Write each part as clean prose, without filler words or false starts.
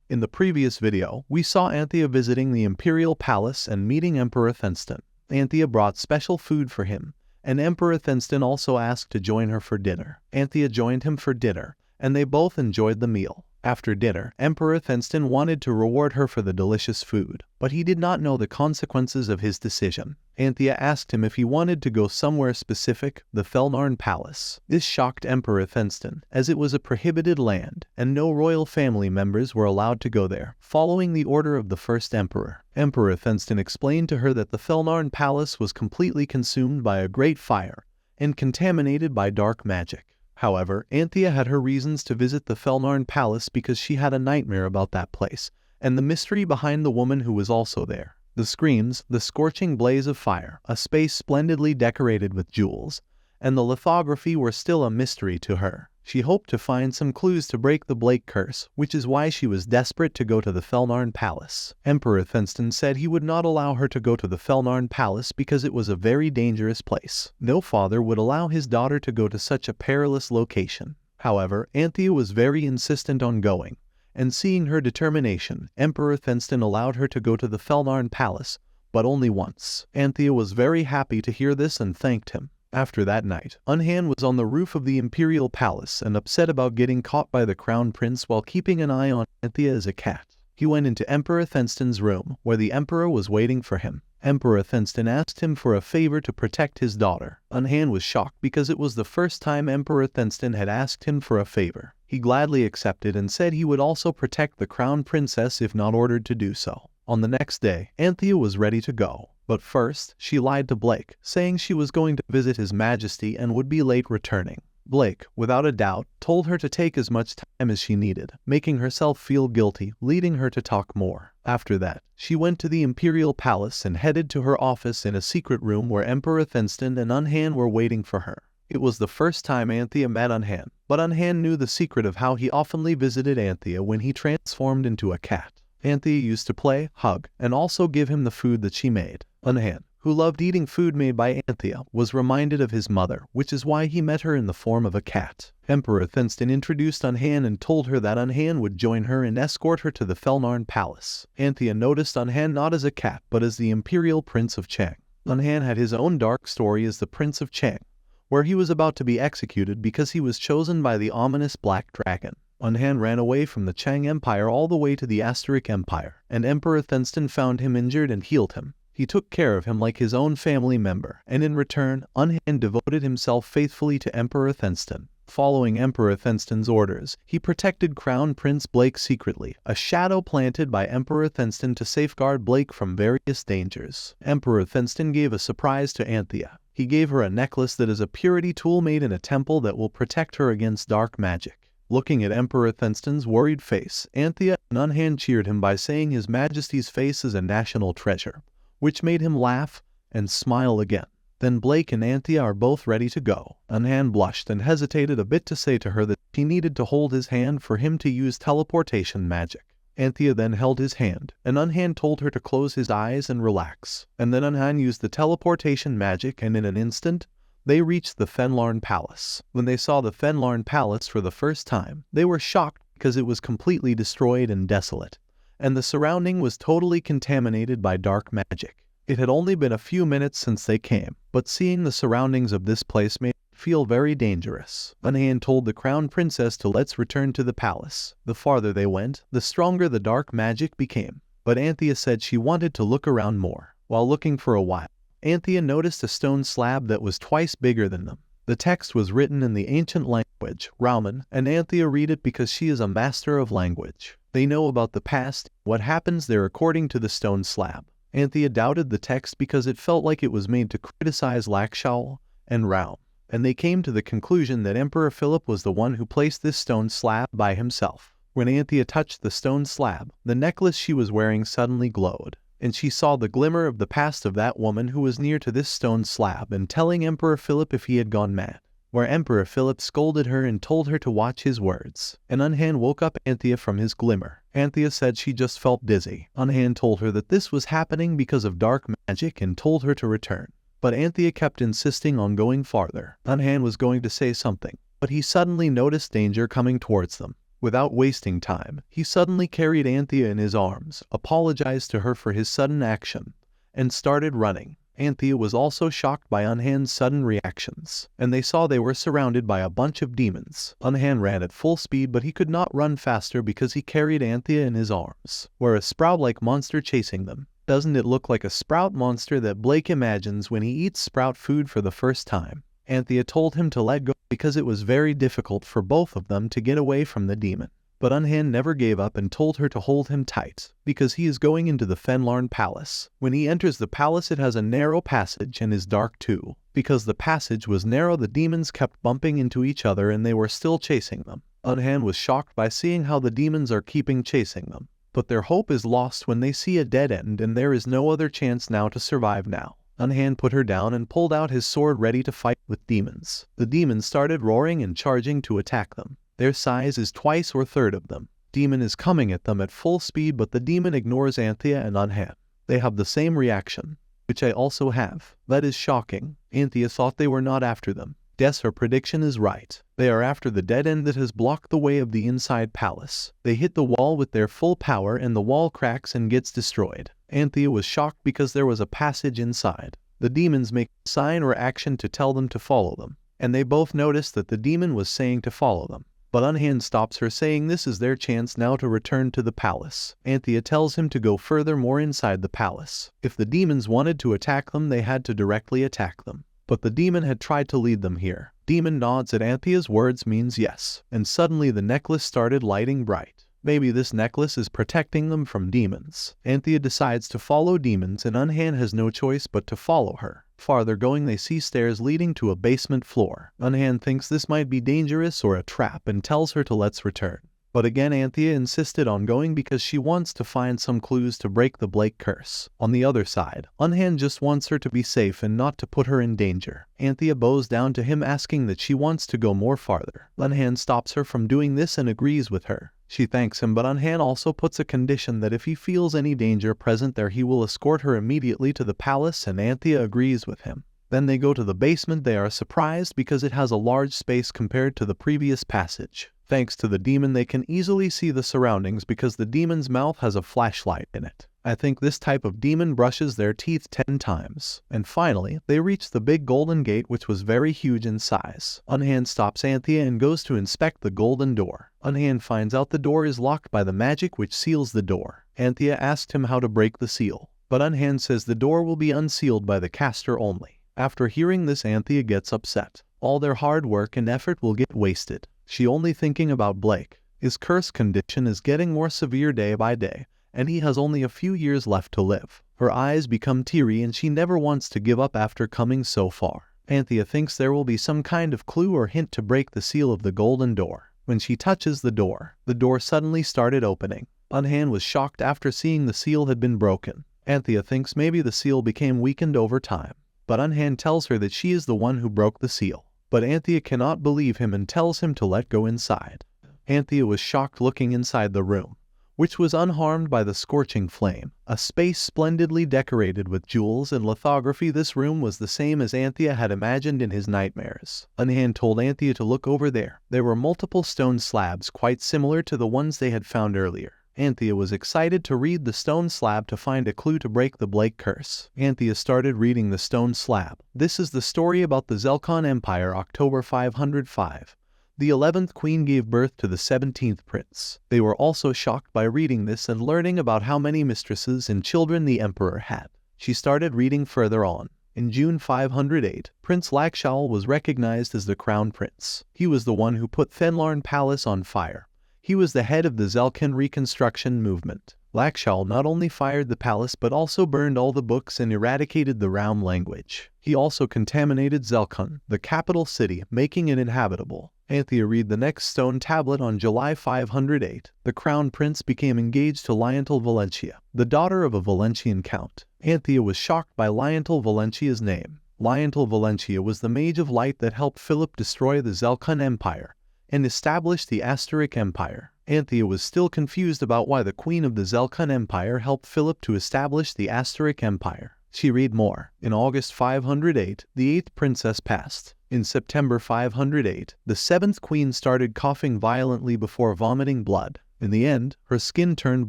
In the previous video, we saw Anthea visiting the Imperial Palace and meeting Emperor Thenston. Anthea brought special food for him, and Emperor Thenston also asked to join her for dinner. Anthea joined him for dinner, and they both enjoyed the meal. After dinner, Emperor Thenston wanted to reward her for the delicious food, but he did not know the consequences of his decision. Anthea asked him if he wanted to go somewhere specific, the Felnarn Palace. This shocked Emperor Thenston, as it was a prohibited land, and no royal family members were allowed to go there, following the order of the first emperor. Emperor Thenston explained to her that the Felnarn Palace was completely consumed by a great fire, and contaminated by dark magic. However, Anthea had her reasons to visit the Felnarn Palace because she had a nightmare about that place, and the mystery behind the woman who was also there. The screams, the scorching blaze of fire, a space splendidly decorated with jewels, and the lithography were still a mystery to her. She hoped to find some clues to break the Blake curse, which is why she was desperate to go to the Felnarn Palace. Emperor Thenston said he would not allow her to go to the Felnarn Palace because it was a very dangerous place. No father would allow his daughter to go to such a perilous location. However, Anthea was very insistent on going, and seeing her determination, Emperor Thenston allowed her to go to the Felnarn Palace, but only once. Anthea was very happy to hear this and thanked him. After that night, Unhan was on the roof of the Imperial Palace and upset about getting caught by the Crown Prince while keeping an eye on Anthea as a cat. He went into Emperor Thenston's room, where the Emperor was waiting for him. Emperor Thenston asked him for a favor to protect his daughter. Unhan was shocked because it was the first time Emperor Thenston had asked him for a favor. He gladly accepted and said he would also protect the Crown Princess if not ordered to do so. On the next day, Anthea was ready to go. But first, she lied to Blake, saying she was going to visit His Majesty and would be late returning. Blake, without a doubt, told her to take as much time as she needed, making herself feel guilty, leading her to talk more. After that, she went to the Imperial Palace and headed to her office in a secret room where Emperor Thenston and Unhan were waiting for her. It was the first time Anthea met Unhan, but Unhan knew the secret of how he oftenly visited Anthea when he transformed into a cat. Anthea used to play, hug, and also give him the food that she made. Unhan, who loved eating food made by Anthea, was reminded of his mother, which is why he met her in the form of a cat. Emperor Thenston introduced Unhan and told her that Unhan would join her and escort her to the Felnarn Palace. Anthea noticed Unhan not as a cat but as the Imperial Prince of Chang. Unhan had his own dark story as the Prince of Chang, where he was about to be executed because he was chosen by the ominous Black Dragon. Unhan ran away from the Chang Empire all the way to the Astaric Empire, and Emperor Thenston found him injured and healed him. He took care of him like his own family member, and in return, Unhan devoted himself faithfully to Emperor Thenston. Following Emperor Thenston's orders, he protected Crown Prince Blake secretly, a shadow planted by Emperor Thenston to safeguard Blake from various dangers. Emperor Thenston gave a surprise to Anthea. He gave her a necklace that is a purity tool made in a temple that will protect her against dark magic. Looking at Emperor Thenston's worried face, Anthea and Unhan cheered him by saying His Majesty's face is a national treasure, which made him laugh and smile again. Then Blake and Anthea are both ready to go. Unhan blushed and hesitated a bit to say to her that he needed to hold his hand for him to use teleportation magic. Anthea then held his hand, and Unhan told her to close his eyes and relax. And then Unhan used the teleportation magic, and in an instant, they reached the Felnarn Palace. When they saw the Felnarn Palace for the first time, they were shocked because it was completely destroyed and desolate, and the surrounding was totally contaminated by dark magic. It had only been a few minutes since they came, but seeing the surroundings of this place made it feel very dangerous. Unhan told the Crown Princess to let's return to the palace. The farther they went, the stronger the dark magic became, but Anthea said she wanted to look around more. While looking for a while, Anthea noticed a stone slab that was twice bigger than them. The text was written in the ancient language, Rauman, and Anthea read it because she is a master of language. They know about the past, what happens there according to the stone slab. Anthea doubted the text because it felt like it was made to criticize Lakshal and Raum, and they came to the conclusion that Emperor Philip was the one who placed this stone slab by himself. When Anthea touched the stone slab, the necklace she was wearing suddenly glowed, and she saw the glimmer of the past of that woman who was near to this stone slab and telling Emperor Philip if he had gone mad, where Emperor Philip scolded her and told her to watch his words. And Unhan woke up Anthea from his glimmer. Anthea said she just felt dizzy. Unhan told her that this was happening because of dark magic and told her to return. But Anthea kept insisting on going farther. Unhan was going to say something, but he suddenly noticed danger coming towards them. Without wasting time, he suddenly carried Anthea in his arms, apologized to her for his sudden action, and started running. Anthea was also shocked by Unhan's sudden reactions, and they saw they were surrounded by a bunch of demons. Unhan ran at full speed, but he could not run faster because he carried Anthea in his arms, where a sprout-like monster chasing them. Doesn't it look like a sprout monster that Blake imagines when he eats sprout food for the first time? Anthea told him to let go because it was very difficult for both of them to get away from the demon. But Unhan never gave up and told her to hold him tight, because he is going into the Fenlarn Palace. When he enters the palace, it has a narrow passage and is dark too. Because the passage was narrow, the demons kept bumping into each other and they were still chasing them. Unhan was shocked by seeing how the demons are keeping chasing them. But their hope is lost when they see a dead end and there is no other chance now to survive now. Unhan put her down and pulled out his sword ready to fight with demons. The demons started roaring and charging to attack them. Their size is twice or third of them. Demon is coming at them at full speed, but the demon ignores Anthea and Unhan. They have the same reaction, which I also have. That is shocking. Anthea thought they were not after them. Guess her prediction is right. They are after the dead end that has blocked the way of the inside palace. They hit the wall with their full power and the wall cracks and gets destroyed. Anthea was shocked because there was a passage inside. The demons make a sign or action to tell them to follow them, and they both noticed that the demon was saying to follow them. But Unhan stops her, saying this is their chance now to return to the palace. Anthea tells him to go further more inside the palace. If the demons wanted to attack them, they had to directly attack them. But the demon had tried to lead them here. Demon nods at Anthea's words, means yes, and suddenly the necklace started lighting bright. Maybe this necklace is protecting them from demons. Anthea decides to follow demons and Unhan has no choice but to follow her. Farther going, they see stairs leading to a basement floor. Unhan thinks this might be dangerous or a trap and tells her to let's return. But again Anthea insisted on going because she wants to find some clues to break the Blake curse. On the other side, Unhan just wants her to be safe and not to put her in danger. Anthea bows down to him, asking that she wants to go more farther. Unhan stops her from doing this and agrees with her. She thanks him, but Unhan also puts a condition that if he feels any danger present there he will escort her immediately to the palace, and Anthea agrees with him. Then they go to the basement. They are surprised because it has a large space compared to the previous passage. Thanks to the demon they can easily see the surroundings because the demon's mouth has a flashlight in it. I think this type of demon brushes their teeth 10 times. And finally, they reach the big golden gate, which was very huge in size. Unhan stops Anthea and goes to inspect the golden door. Unhan finds out the door is locked by the magic which seals the door. Anthea asked him how to break the seal, but Unhan says the door will be unsealed by the caster only. After hearing this, Anthea gets upset. All their hard work and effort will get wasted. She only thinking about Blake. His curse condition is getting more severe day by day, and he has only a few years left to live. Her eyes become teary and she never wants to give up after coming so far. Anthea thinks there will be some kind of clue or hint to break the seal of the golden door. When she touches the door suddenly started opening. Unhan was shocked after seeing the seal had been broken. Anthea thinks maybe the seal became weakened over time, but Unhan tells her that she is the one who broke the seal. But Anthea cannot believe him and tells him to let go inside. Anthea was shocked looking inside the room, which was unharmed by the scorching flame. A space splendidly decorated with jewels and lithography. This room was the same as Anthea had imagined in his nightmares. Unhan told Anthea to look over there. There were multiple stone slabs quite similar to the ones they had found earlier. Anthea was excited to read the stone slab to find a clue to break the Blake curse. Anthea started reading the stone slab. This is the story about the Zelkon Empire, October 505. The 11th queen gave birth to the 17th prince. They were also shocked by reading this and learning about how many mistresses and children the emperor had. She started reading further on. In June 508, Prince Lakshal was recognized as the crown prince. He was the one who put Fenlarn Palace on fire. He was the head of the Zelkon reconstruction movement. Lakshal not only fired the palace but also burned all the books and eradicated the Raum language. He also contaminated Zelkon, the capital city, making it inhabitable. Anthea read the next stone tablet. On July 508, the crown prince became engaged to Lionel Valentia, the daughter of a Valentian count. Anthea was shocked by Lionel Valentia's name. Lionel Valentia was the mage of light that helped Philip destroy the Zelkon Empire and established the Astaric Empire. Anthea was still confused about why the queen of the Zelkon Empire helped Philip to establish the Astaric Empire. She read more. In August 508, the 8th princess passed. In September 508, the seventh queen started coughing violently before vomiting blood. In the end, her skin turned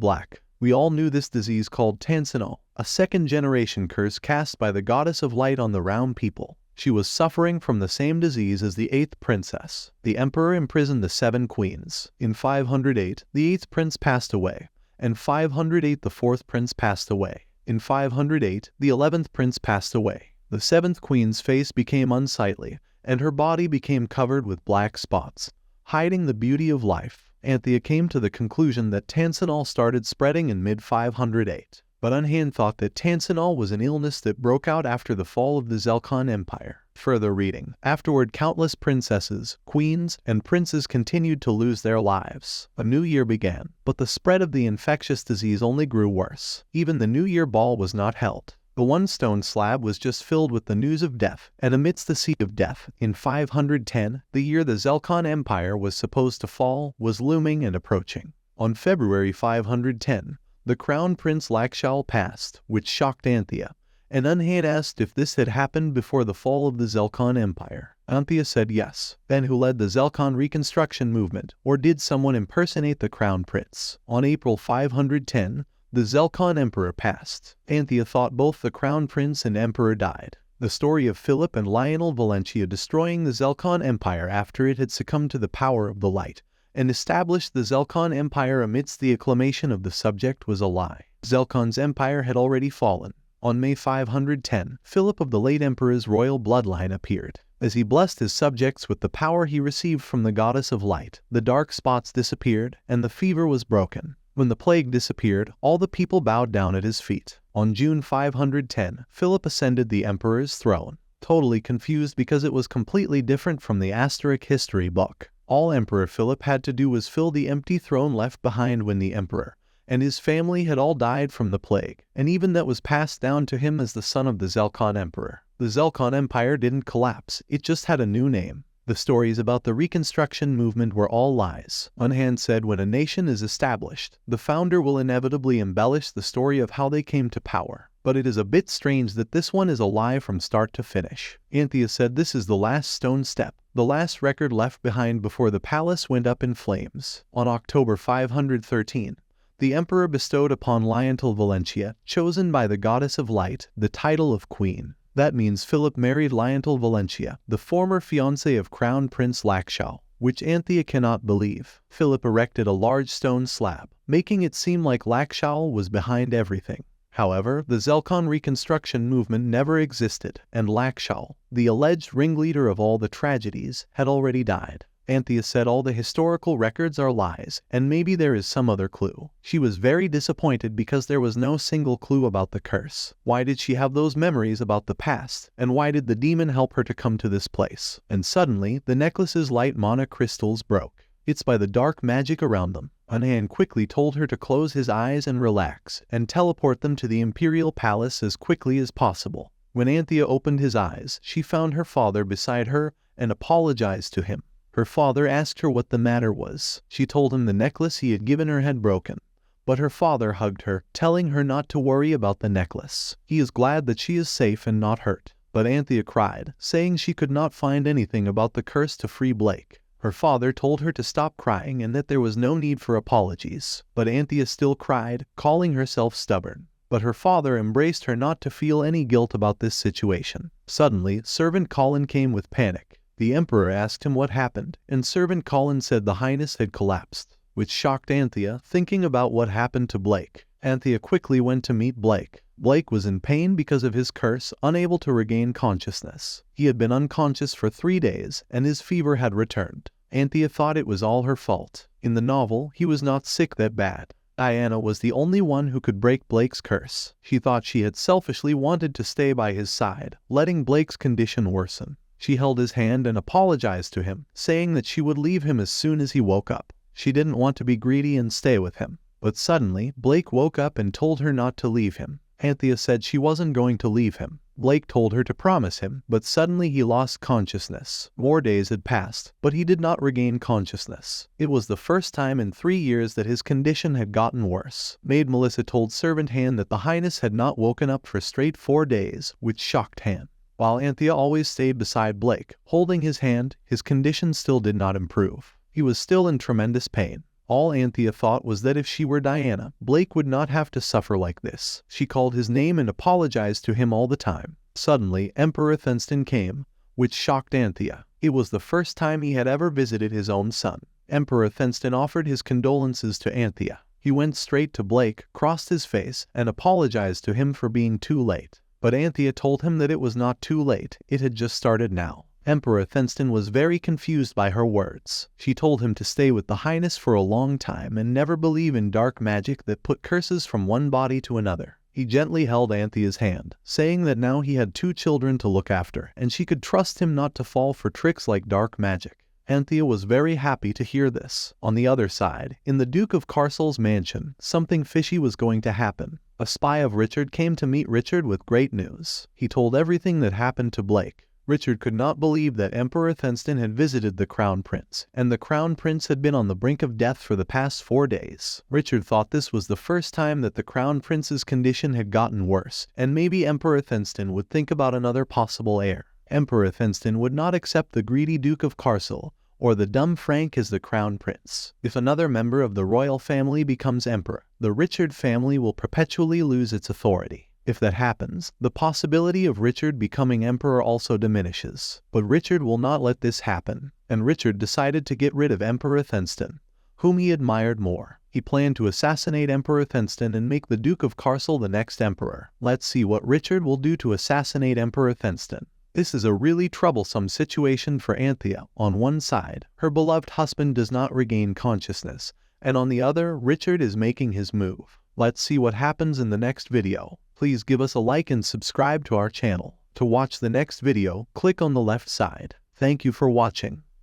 black. We all knew this disease called Tansinol, a second-generation curse cast by the goddess of light on the round people. She was suffering from the same disease as the eighth princess. The emperor imprisoned the seven queens. In 508, the eighth prince passed away. In 508, the fourth prince passed away. In 508, the 11th prince passed away. The seventh queen's face became unsightly, and her body became covered with black spots, hiding the beauty of life. Anthea came to the conclusion that Tansinol started spreading in mid-508. But Unhan thought that Tansinol was an illness that broke out after the fall of the Zelkon Empire. Further reading. Afterward, countless princesses, queens, and princes continued to lose their lives. A new year began, but the spread of the infectious disease only grew worse. Even the New Year ball was not held. The one-stone slab was just filled with the news of death, and amidst the sea of death, in 510, the year the Zelkon Empire was supposed to fall, was looming and approaching. On February 510, the crown prince Lakshal passed, which shocked Anthea, and Unhan asked if this had happened before the fall of the Zelkon Empire. Anthea said yes. Then who led the Zelkon reconstruction movement, or did someone impersonate the crown prince? On April 510, the Zelkon Emperor passed. Anthea thought both the crown prince and emperor died. The story of Philip and Lionel Valentia destroying the Zelkon Empire after it had succumbed to the power of the light and established the Zelkon Empire amidst the acclamation of the subject was a lie. Zelkon's empire had already fallen. On May 510, Philip of the late emperor's royal bloodline appeared. As he blessed his subjects with the power he received from the goddess of light, the dark spots disappeared and the fever was broken. When the plague disappeared, all the people bowed down at his feet. On June 510, Philip ascended the emperor's throne, totally confused because it was completely different from the Asterisk history book. All Emperor Philip had to do was fill the empty throne left behind when the emperor and his family had all died from the plague, and even that was passed down to him as the son of the Zelkon Emperor. The Zelkon Empire didn't collapse, it just had a new name. The stories about the reconstruction movement were all lies. Unhan said when a nation is established, the founder will inevitably embellish the story of how they came to power. But it is a bit strange that this one is a lie from start to finish. Anthea said this is the last stone step, the last record left behind before the palace went up in flames. On October 513, the emperor bestowed upon Lionel Valentia, chosen by the goddess of light, the title of queen. That means Philip married Lionel Valentia, the former fiancé of Crown Prince Lakshal, which Anthea cannot believe. Philip erected a large stone slab, making it seem like Lakshal was behind everything. However, the Zelkon reconstruction movement never existed, and Lakshal, the alleged ringleader of all the tragedies, had already died. Anthea said all the historical records are lies, and maybe there is some other clue. She was very disappointed because there was no single clue about the curse. Why did she have those memories about the past? And why did the demon help her to come to this place? And suddenly, the necklace's light mana crystals broke. It's by the dark magic around them. Unhan quickly told her to close his eyes and relax, and teleport them to the imperial palace as quickly as possible. When Anthea opened his eyes, she found her father beside her and apologized to him. Her father asked her what the matter was. She told him the necklace he had given her had broken. But her father hugged her, telling her not to worry about the necklace. He is glad that she is safe and not hurt. But Anthea cried, saying she could not find anything about the curse to free Blake. Her father told her to stop crying and that there was no need for apologies. But Anthea still cried, calling herself stubborn. But her father embraced her not to feel any guilt about this situation. Suddenly, Servant Colin came with panic. The emperor asked him what happened, and Servant Colin said the highness had collapsed, which shocked Anthea, thinking about what happened to Blake. Anthea quickly went to meet Blake. Blake was in pain because of his curse, unable to regain consciousness. He had been unconscious for 3 days, and his fever had returned. Anthea thought it was all her fault. In the novel, he was not sick that bad. Diana was the only one who could break Blake's curse. She thought she had selfishly wanted to stay by his side, letting Blake's condition worsen. She held his hand and apologized to him, saying that she would leave him as soon as he woke up. She didn't want to be greedy and stay with him. But suddenly, Blake woke up and told her not to leave him. Anthea said she wasn't going to leave him. Blake told her to promise him, but suddenly he lost consciousness. More days had passed, but he did not regain consciousness. It was the first time in 3 years that his condition had gotten worse. Maid Melissa told Servant Han that the highness had not woken up for straight 4 days, which shocked Han. While Anthea always stayed beside Blake, holding his hand, his condition still did not improve. He was still in tremendous pain. All Anthea thought was that if she were Diana, Blake would not have to suffer like this. She called his name and apologized to him all the time. Suddenly, Emperor Thenston came, which shocked Anthea. It was the first time he had ever visited his own son. Emperor Thenston offered his condolences to Anthea. He went straight to Blake, crossed his face, and apologized to him for being too late. But Anthea told him that it was not too late, it had just started now. Emperor Thenston was very confused by her words. She told him to stay with the Highness for a long time and never believe in dark magic that put curses from one body to another. He gently held Anthea's hand, saying that now he had 2 children to look after, and she could trust him not to fall for tricks like dark magic. Anthea was very happy to hear this. On the other side, in the Duke of Carcel's mansion, something fishy was going to happen. A spy of Richard came to meet Richard with great news. He told everything that happened to Blake. Richard could not believe that Emperor Thenston had visited the Crown Prince, and the Crown Prince had been on the brink of death for the past 4 days. Richard thought this was the first time that the Crown Prince's condition had gotten worse, and maybe Emperor Thenston would think about another possible heir. Emperor Thenston would not accept the greedy Duke of Carcel, or the dumb Frank as the Crown Prince. If another member of the royal family becomes emperor, the Richard family will perpetually lose its authority. If that happens, the possibility of Richard becoming emperor also diminishes. But Richard will not let this happen, and Richard decided to get rid of Emperor Thenston, whom he admired more. He planned to assassinate Emperor Thenston and make the Duke of Carcel the next emperor. Let's see what Richard will do to assassinate Emperor Thenston. This is a really troublesome situation for Anthea. On one side, her beloved husband does not regain consciousness, and on the other, Richard is making his move. Let's see what happens in the next video. Please give us a like and subscribe to our channel. To watch the next video, click on the left side. Thank you for watching.